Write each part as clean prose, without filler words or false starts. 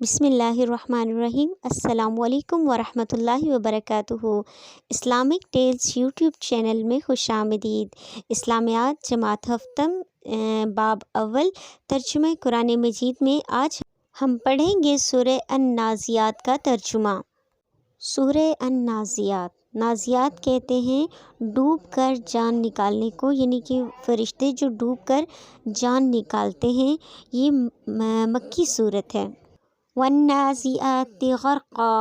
بسم اللہ الرحمن الرحیم۔ السلام علیکم ورحمۃ اللہ وبرکاتہ۔ اسلامک ٹیلز یوٹیوب چینل میں خوش آمدید۔ اسلامیات جماعت ہفتم باب اول ترجمہ قرآن مجید میں آج ہم پڑھیں گے سورہ النازعات کا ترجمہ۔ سورہ النازعات، نازعات کہتے ہیں ڈوب کر جان نکالنے کو، یعنی کہ فرشتے جو ڈوب کر جان نکالتے ہیں۔ یہ مکی صورت ہے۔ والنازعات غرقا،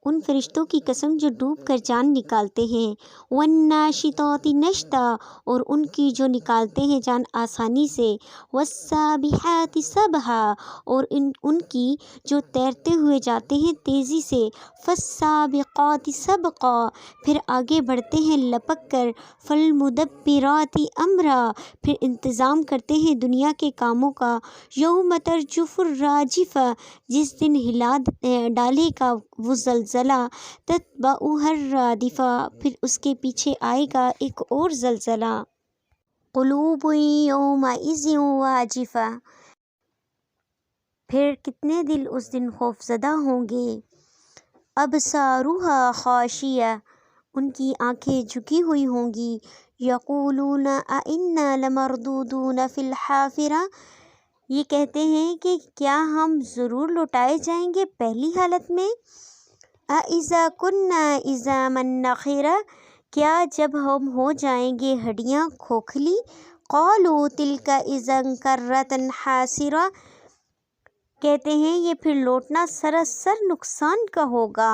ان فرشتوں کی قسم جو ڈوب کر جان نکالتے ہیں۔ والناشطات نشطا، اور ان کی جو نکالتے ہیں جان آسانی سے۔ والسابحات سبحا، اور ان کی جو تیرتے ہوئے جاتے ہیں تیزی سے۔ فالسابقات سبقا، پھر آگے بڑھتے ہیں لپک کر۔ فالمدبرات امرا، پھر انتظام کرتے ہیں دنیا کے کاموں کا۔ یوم ترجف الراجفہ، جس دن ہلا ڈالے گا وہ زلزلہ۔ تتبعها الرادفہ، پھر اس کے پیچھے آئے گا ایک اور زلزلہ۔ قلوب یومئذ واجفہ، پھر کتنے دل اس دن خوف زدہ ہوں گے۔ ابصارها خاشعہ، ان کی آنکھیں جھکی ہوئی ہوں گی۔ یقولون انا لمردودون فی الحافرہ، یہ کہتے ہیں کہ کیا ہم ضرور لوٹائے جائیں گے پہلی حالت میں۔ اَإِذَا كُنَّا عِظَامًا نَخِرَةً، کیا جب ہم ہو جائیں گے ہڈیاں کھوکھلی۔ قَالُوا تِلْكَ إِذًا كَرَّةٌ خَاسِرَةٌ، کہتے ہیں یہ پھر لوٹنا سراسر نقصان کا ہوگا۔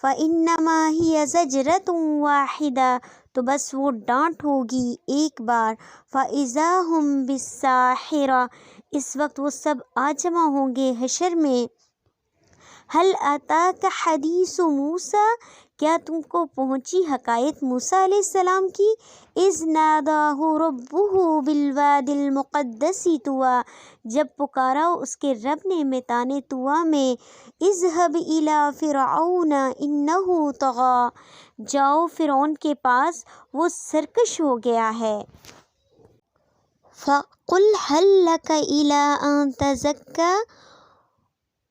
فَإِنَّمَا هِيَ زَجْرَةٌ وَاحِدَةٌ، تو بس وہ ڈانٹ ہوگی ایک بار۔ فَإِذَا هُمْ بِالسَّاحِرَةِ، اس وقت وہ سب آ جمع ہوں گے حشر میں۔ هَلْ أَتَاكَ حَدِيثُ مُوسَىٰ، کیا تم کو پہنچی حکایت موسیٰ علیہ السلام کی۔ إِذْ نَادَاهُ رَبُّهُ بِالْوَادِ الْمُقَدَّسِ طُوًى، جب پکارا اس کے رب نے میدان طویٰ میں۔ اذهب إِلَىٰ فِرْعَوْنَ إِنَّهُ طَغَىٰ، جاؤ فرعون کے پاس، وہ سرکش ہو گیا ہے۔ فَقُلْ هَلْ لَكَ إِلَىٰ أَن تَزَكَّىٰ،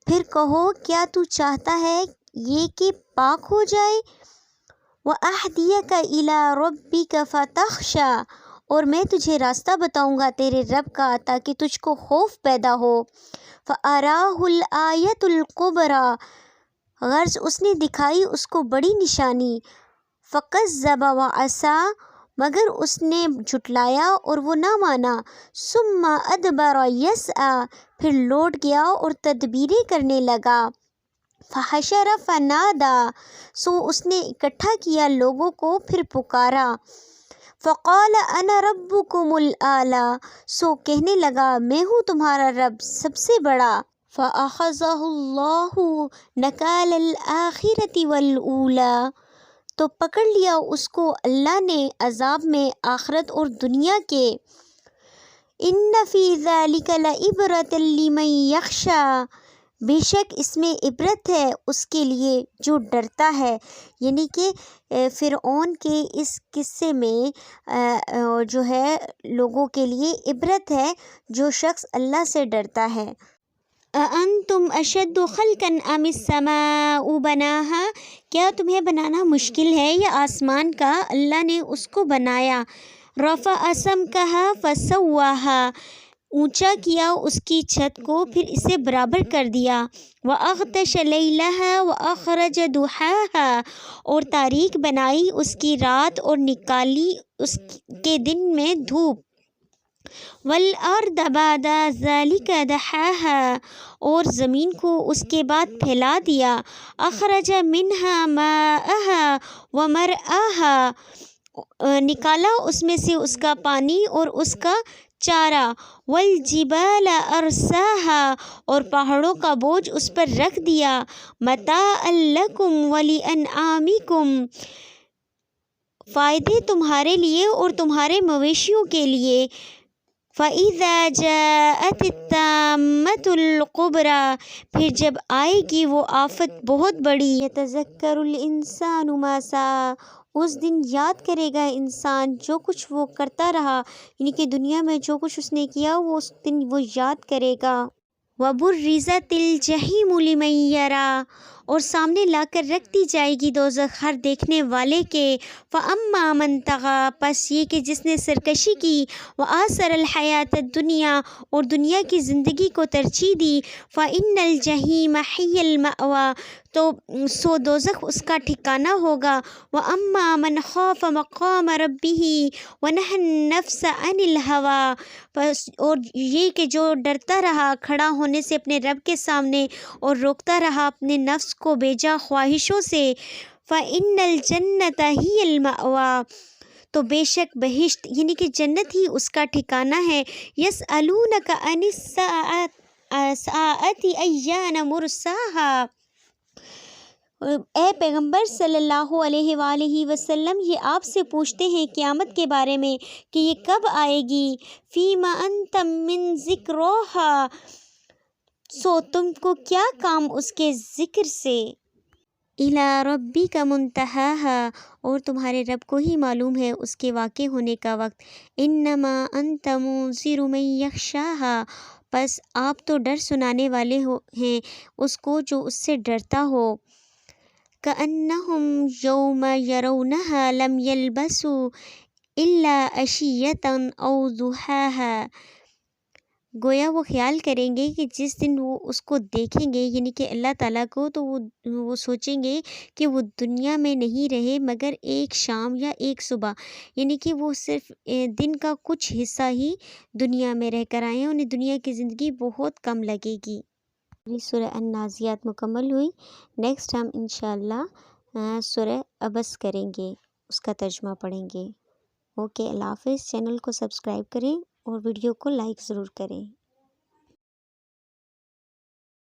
پھر کہو کیا تو چاہتا ہے یہ کہ پاک ہو جائے۔ وَأَهْدِيَكَ إِلَىٰ رَبِّكَ فَتَخْشَىٰ، اور میں تجھے راستہ بتاؤں گا تیرے رب کا تاکہ تجھ کو خوف پیدا ہو۔ فَأَرَاهُ الْآيَةَ الْكُبْرىٰ، غرض اس نے دکھائی اس کو بڑی نشانی۔ فَكَذَّبَ وَعَصَىٰ، مگر اس نے جھٹلایا اور وہ نہ مانا۔ ثُمَّ أَدْبَرَ يَسْعَىٰ، پھر لوٹ گیا اور تدبیریں کرنے لگا۔ فَحَشَرَ فَنَادَىٰ، سو اس نے اکٹھا کیا لوگوں کو پھر پکارا۔ فَقَالَ أَنَا رَبُّكُمُ الْأَعْلَىٰ، سو کہنے لگا میں ہوں تمہارا رب سب سے بڑا۔ فَأَخَذَهُ اللَّهُ نَكَالَ الْآخِرَةِ وَالْأُولَىٰ، تو پکڑ لیا اس کو اللہ نے عذاب میں آخرت اور دنیا کے۔ إِنَّ فِي ذَلِكَ لَعِبْرَةً لِمَن يَخْشَىٰ، بے شک اس میں عبرت ہے اس کے لیے جو ڈرتا ہے، یعنی کہ فرعون کے اس قصے میں جو ہے لوگوں کے لیے عبرت ہے جو شخص اللہ سے ڈرتا ہے۔ أَأَنْتُمْ أَشَدُّ خَلْقًا أَمِ السَّمَاءُ بَنَاهَا، کیا تمہیں بنانا مشکل ہے یا آسمان کا، اللہ نے اس کو بنایا۔ رَفَعَ سَمْكَهَا فَسَوَّاهَا، اونچا کیا اس کی چھت کو پھر اسے برابر کر دیا۔ وَأَغْطَشَ لَيْلَهَا وَأَخْرَجَ ضُحَاهَا، اور تاریک بنائی اس کی رات اور نکالی اس کے دن میں دھوپ۔ وَالْأَرْضَ بَعْدَ ذَلِكَ دَحَاهَا، اور زمین کو اس کے بعد پھیلا دیا۔ أَخْرَجَ مِنْهَا مَاءَهَا وَمَرْعَاهَا، نکالا اس میں سے اس کا پانی اور اس کا چارہ۔ وَالْجِبَالَ أَرْسَاهَا، اور پہاڑوں کا بوجھ اس پر رکھ دیا۔ مَتَاعًا لَكُمْ وَلِأَنْعَامِكُمْ، فائدے تمہارے لیے اور تمہارے مویشیوں کے لیے۔ فَإِذَا جَاءَتِ الطَّامَّةُ الْكُبْرىٰ، پھر جب آئے گی وہ آفت بہت بڑی۔ يَتَذَكَّرُ الْإِنسَانُ مَا سَعَىٰ، اس دن یاد کرے گا انسان جو کچھ وہ کرتا رہا، یعنی کہ دنیا میں جو کچھ اس نے کیا وہ اس دن وہ یاد کرے گا۔ وَبُرِّزَتِ الْجَحِیمُ لِمَن یَرَا، اور سامنے لا کر رکھ دی جائے گی دوزخ ہر دیکھنے والے کے۔ فَأَمَّا مَن طَغَىٰ، پس یہ کہ جس نے سرکشی کی، وَآثَرَ الْحَیَاةَ الدُّنْیَا، اور دنیا کی زندگی کو ترجیح دی، فَإِنَّ الْجَحِیمَ ہِیَ الْمَأْوَىٰ، تو دوزخ اس کا ٹھکانہ ہوگا۔ وَأَمَّا مَنْ خَافَ مَقَامَ رَبِّهِ وَنَهَى النَّفْسَ عَنِ الْهَوَىٰ، اور یہ کہ جو ڈرتا رہا کھڑا ہونے سے اپنے رب کے سامنے اور روکتا رہا اپنے نفس کو بیجا خواہشوں سے، فَإِنَّ الْجَنَّةَ هِیَ الْمَأْوَىٰ، تو بے شک بہشت یعنی کہ جنت ہی اس کا ٹھکانہ ہے۔ يَسْأَلُونَكَ عَنِ السَّاعَةِ أَيَّانَ مُرْسَاهَا، اے پیغمبر صلی اللہ علیہ وآلہ وسلم، یہ آپ سے پوچھتے ہیں قیامت کے بارے میں کہ یہ کب آئے گی۔ فِيمَ أَنْتَ مِنْ ذِكْرَاهَا، سو تم کو کیا کام اس کے ذکر سے۔ إِلَىٰ رَبِّكَ مُنْتَهَاهَا، اور تمہارے رب کو ہی معلوم ہے اس کے واقع ہونے کا وقت۔ إِنَّمَا أَنْتَ مُنذِرُ مَن يَخْشَاهَا، پس آپ تو ڈر سنانے والے ہیں اس کو جو اس سے ڈرتا ہو۔ كَأَنَّهُمْ يَوْمَ يَرَوْنَهَا لَمْ يَلْبَثُوا إِلَّا عَشِيَّةً أَوْ ضُحَاهَا، گویا وہ خیال کریں گے کہ جس دن وہ اس کو دیکھیں گے یعنی کہ اللہ تعالیٰ کو، تو وہ سوچیں گے کہ وہ دنیا میں نہیں رہے مگر ایک شام یا ایک صبح، یعنی کہ وہ صرف دن کا کچھ حصہ ہی دنیا میں رہ کر آئے ہیں، انہیں دنیا کی زندگی بہت کم لگے گی۔ سورہ النازعات مکمل ہوئی۔ نیکسٹ ہم انشاءاللہ سورہ عبس کریں گے، اس کا ترجمہ پڑھیں گے۔ اوکے، اللہ حافظ۔ چینل کو سبسکرائب کریں اور ویڈیو کو لائک ضرور کریں۔